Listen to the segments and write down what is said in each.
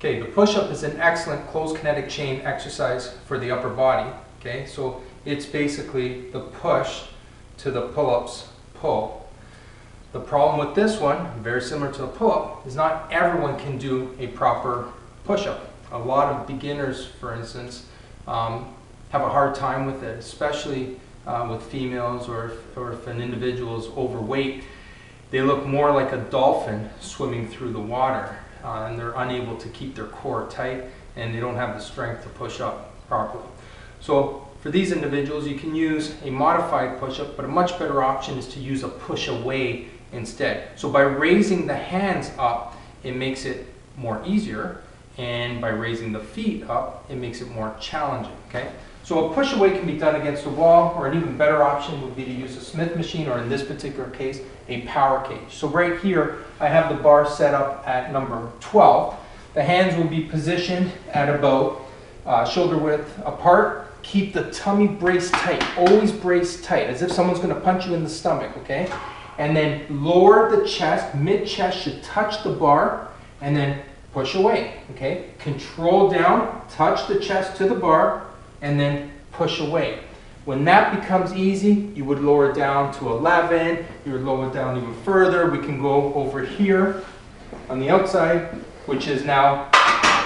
Okay, the push-up is an excellent closed kinetic chain exercise for the upper body. Okay, so it's basically the push to the pull-ups pull. The problem with this one, very similar to a pull-up, is not everyone can do a proper push-up. A lot of beginners, for instance, have a hard time with it, especially with females, or if an individual is overweight. They look more like a dolphin swimming through the water, and they're unable to keep their core tight, and they don't have the strength to push up properly. So for these individuals, you can use a modified push-up, but a much better option is to use a push-away instead. So by raising the hands up, it makes it more easier, and by raising the feet up, it makes it more challenging. Okay? So a push-away can be done against a wall, or an even better option would be to use a Smith machine, or in this particular case, a power cage. So right here, I have the bar set up at number 12. The hands will be positioned at about shoulder width apart. Keep the tummy braced tight, always braced tight, as if someone's going to punch you in the stomach, okay? And then lower the chest, mid-chest should touch the bar, and then push away, okay? Control down, touch the chest to the bar, and then push away. When that becomes easy, you would lower it down to 11, you would lower it down even further. We can go over here on the outside, which is now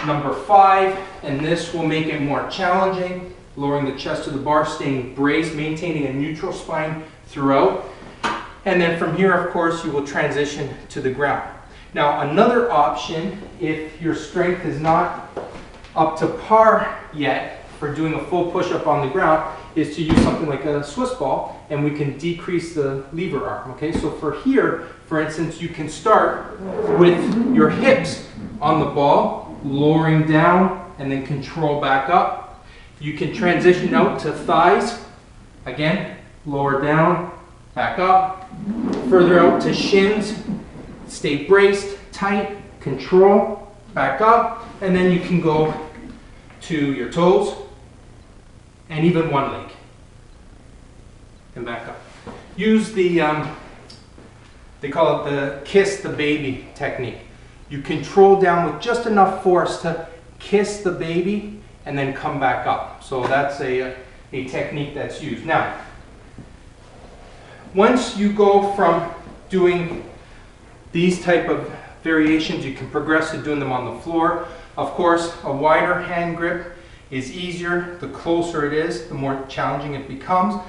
number 5, and this will make it more challenging, lowering the chest to the bar, staying braced, maintaining a neutral spine throughout. And then from here, of course, you will transition to the ground. Now, another option, if your strength is not up to par yet for doing a full push-up on the ground, is to use something like a Swiss ball, and we can decrease the lever arm. Okay, so for here, for instance, you can start with your hips on the ball, lowering down, and then control back up. You can transition out to thighs, again, lower down, back up, further out to shins, stay braced, tight, control, back up, and then you can go to your toes, and even one leg, and back up. Use the, they call it the kiss the baby technique. You control down with just enough force to kiss the baby, and then come back up. So that's a technique that's used. Now, once you go from doing these type of variations, you can progress to doing them on the floor. Of course, a wider hand grip is easier. The closer it is, the more challenging it becomes.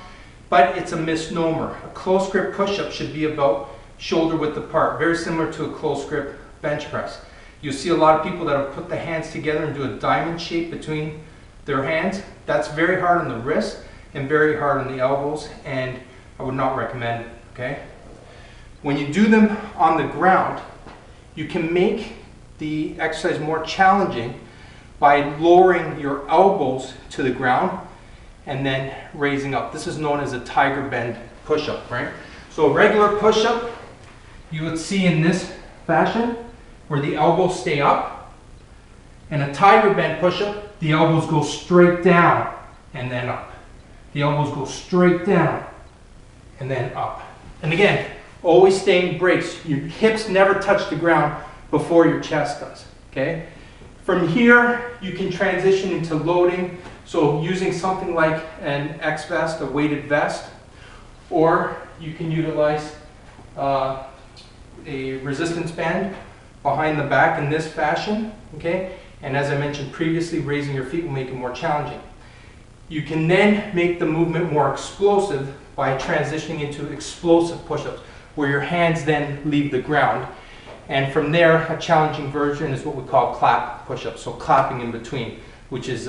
But it's a misnomer. A close grip push-up should be about shoulder width apart, very similar to a close grip bench press. You see a lot of people that have put the hands together and do a diamond shape between their hands. That's very hard on the wrists and very hard on the elbows, and I would not recommend it, okay? When you do them on the ground, you can make the exercise more challenging by lowering your elbows to the ground and then raising up. This is known as a tiger bend push-up, right? So a regular push-up, you would see in this fashion, where the elbows stay up, and a tiger bend push-up, the elbows go straight down and then up. The elbows go straight down and then up. And again, always staying braced. Your hips never touch the ground before your chest does, okay? From here, you can transition into loading, so using something like an X-Vest, a weighted vest, or you can utilize a resistance band behind the back in this fashion, okay? And as I mentioned previously, raising your feet will make it more challenging. You can then make the movement more explosive by transitioning into explosive push-ups, where your hands then leave the ground. And from there, a challenging version is what we call clap push-ups, so clapping in between, which is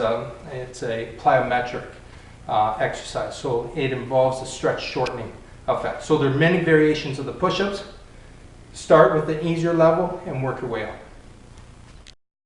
it's a plyometric exercise. So it involves a stretch shortening effect. So there are many variations of the push-ups. Start with an easier level and work your way up.